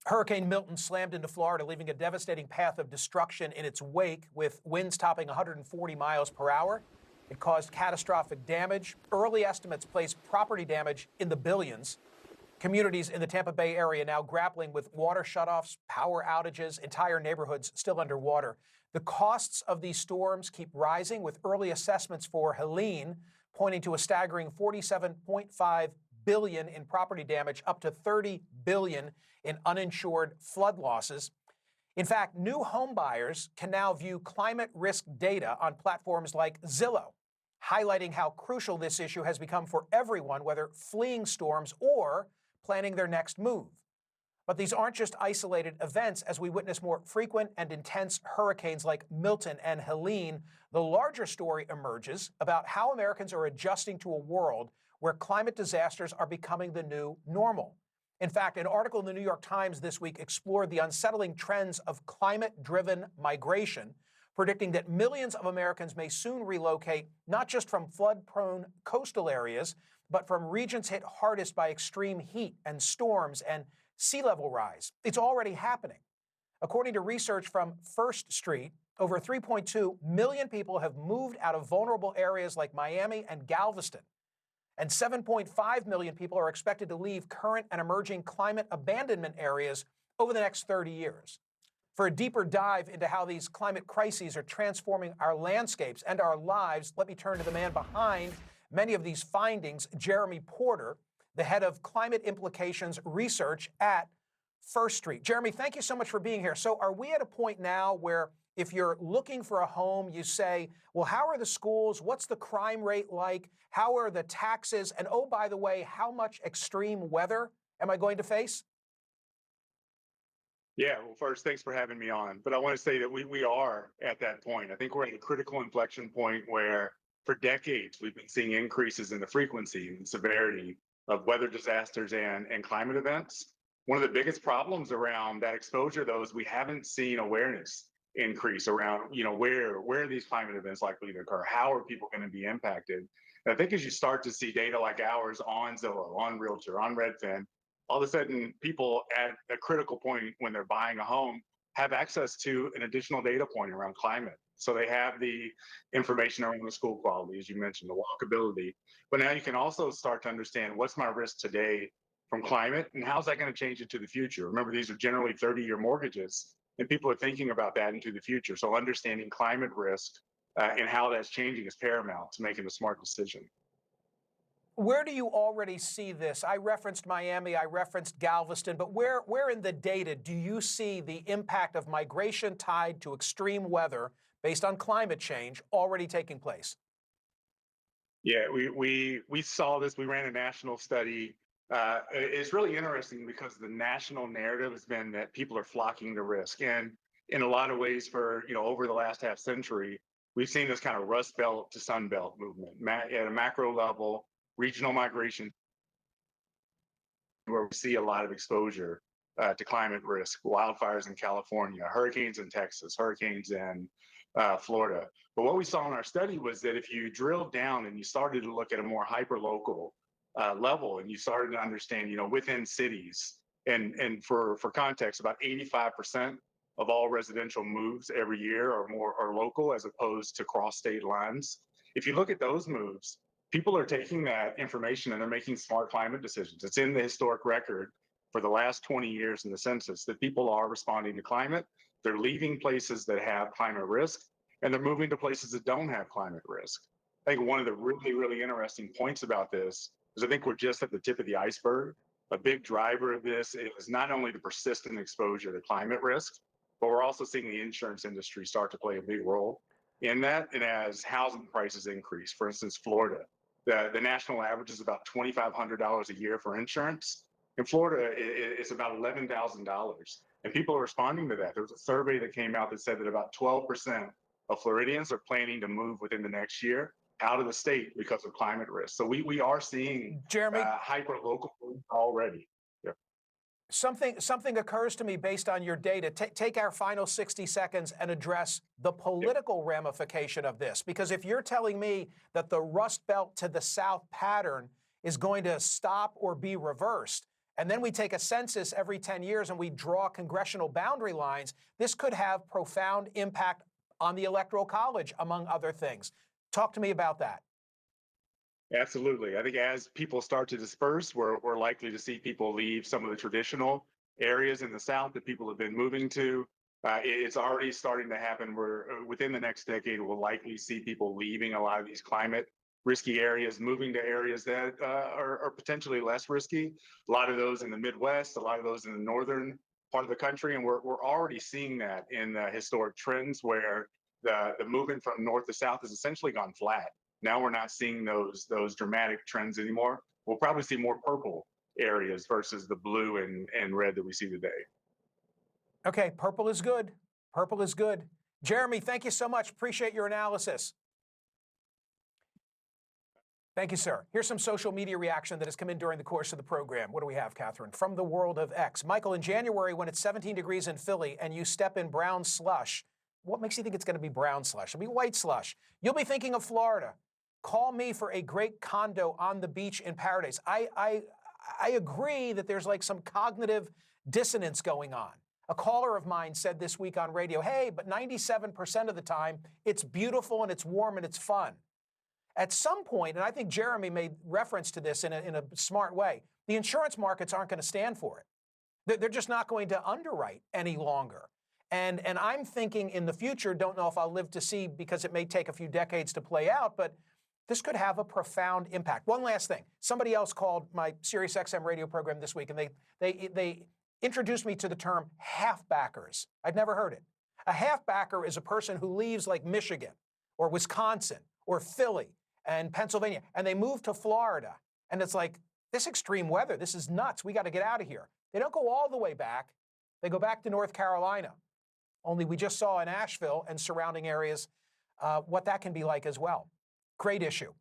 Hurricane Milton slammed into Florida, leaving a devastating path of destruction in its wake, with winds topping 140 miles per hour. It caused catastrophic damage. Early estimates place property damage in the billions. Communities in the Tampa Bay area now grappling with water shutoffs, power outages, entire neighborhoods still underwater. The costs of these storms keep rising, with early assessments for Helene pointing to a staggering $47.5 billion in property damage, up to $30 billion in uninsured flood losses. In fact, new home buyers can now view climate risk data on platforms like Zillow, highlighting how crucial this issue has become for everyone, whether fleeing storms or planning their next move. But these aren't just isolated events. As we witness more frequent and intense hurricanes like Milton and Helene, the larger story emerges about how Americans are adjusting to a world where climate disasters are becoming the new normal. In fact, an article in the New York Times this week explored the unsettling trends of climate-driven migration, predicting that millions of Americans may soon relocate not just from flood-prone coastal areas, but from regions hit hardest by extreme heat and storms and sea level rise. It's already happening. According to research from First Street, over 3.2 million people have moved out of vulnerable areas like Miami and Galveston. And 7.5 million people are expected to leave current and emerging climate abandonment areas over the next 30 years. For a deeper dive into how these climate crises are transforming our landscapes and our lives, let me turn to the man behind many of these findings, Jeremy Porter, the head of climate implications research at First Street. Jeremy, thank you so much for being here. So are we at a point now where if you're looking for a home, you say, well, how are the schools? What's the crime rate like? How are the taxes? And oh, by the way, how much extreme weather am I going to face? Yeah, well, first, thanks for having me on. But I want to say that we are at that point. I think we're at a critical inflection point where for decades we've been seeing increases in the frequency and severity of weather disasters and climate events. One of the biggest problems around that exposure, though, is we haven't seen awareness increase around, where are these climate events likely to occur? How are people going to be impacted? And I think as you start to see data like ours on Zillow, on Realtor, on Redfin, all of a sudden people at a critical point when they're buying a home have access to an additional data point around climate. So they have the information around the school quality, as you mentioned, the walkability. But now you can also start to understand what's my risk today from climate and how's that going to change into the future. Remember, these are generally 30-year mortgages, and people are thinking about that into the future. So understanding climate risk and how that's changing is paramount to making a smart decision. Where do you already see this? I referenced Miami, I referenced Galveston, but where in the data do you see the impact of migration tied to extreme weather based on climate change already taking place? Yeah, we saw this. We ran a national study. It's really interesting because the national narrative has been that people are flocking to risk, and in a lot of ways, for over the last half century, we've seen this kind of Rust Belt to Sun Belt movement at a macro level, regional migration, where we see a lot of exposure to climate risk, wildfires in California, hurricanes in Texas, hurricanes in Florida. But what we saw in our study was that if you drilled down and you started to look at a more hyper-local level, and you started to understand, within cities, and for context, about 85% of all residential moves every year are local as opposed to cross state lines. If you look at those moves, people are taking that information and they're making smart climate decisions. It's in the historic record for the last 20 years in the census that people are responding to climate. They're leaving places that have climate risk, and they're moving to places that don't have climate risk. I think one of the really, really interesting points about this is I think we're just at the tip of the iceberg. A big driver of this is not only the persistent exposure to climate risk, but we're also seeing the insurance industry start to play a big role in that. And as housing prices increase, for instance, Florida, the national average is about $2,500 a year for insurance. In Florida, it's about $11,000. And people are responding to that. There was a survey that came out that said that about 12% of Floridians are planning to move within the next year out of the state because of climate risk. So we are seeing Jeremy, hyper-local already. Yeah. Something occurs to me based on your data. Take our final 60 seconds and address the political ramification of this. Because if you're telling me that the Rust Belt to the South pattern is going to stop or be reversed, and then we take a census every 10 years and we draw congressional boundary lines, this could have profound impact on the Electoral College, among other things. Talk to me about that. Absolutely. I think as people start to disperse, we're likely to see people leave some of the traditional areas in the South that people have been moving to. It's already starting to happen. Within the next decade, we'll likely see people leaving a lot of these climate risky areas, moving to areas that are potentially less risky. A lot of those in the Midwest, a lot of those in the northern part of the country, and we're already seeing that in the historic trends where the movement from north to south has essentially gone flat. Now we're not seeing those dramatic trends anymore. We'll probably see more purple areas versus the blue and red that we see today. Okay, purple is good. Purple is good. Jeremy, thank you so much. Appreciate your analysis. Thank you, sir. Here's some social media reaction that has come in during the course of the program. What do we have, Catherine? From the world of X. Michael, in January, when it's 17 degrees in Philly and you step in brown slush, what makes you think it's going to be brown slush? It'll be white slush. You'll be thinking of Florida. Call me for a great condo on the beach in paradise. I agree that there's like some cognitive dissonance going on. A caller of mine said this week on radio, hey, but 97% of the time, it's beautiful and it's warm and it's fun. At some point, and I think Jeremy made reference to this in a smart way, the insurance markets aren't going to stand for it. They're just not going to underwrite any longer. And I'm thinking in the future, don't know if I'll live to see because it may take a few decades to play out, but this could have a profound impact. One last thing. Somebody else called my SiriusXM radio program this week, and they introduced me to the term halfbackers. I'd never heard it. A halfbacker is a person who leaves like Michigan or Wisconsin or Philly and Pennsylvania, and they move to Florida. And it's like, this extreme weather, this is nuts. We got to get out of here. They don't go all the way back. They go back to North Carolina. Only we just saw in Asheville and surrounding areas what that can be like as well. Great issue.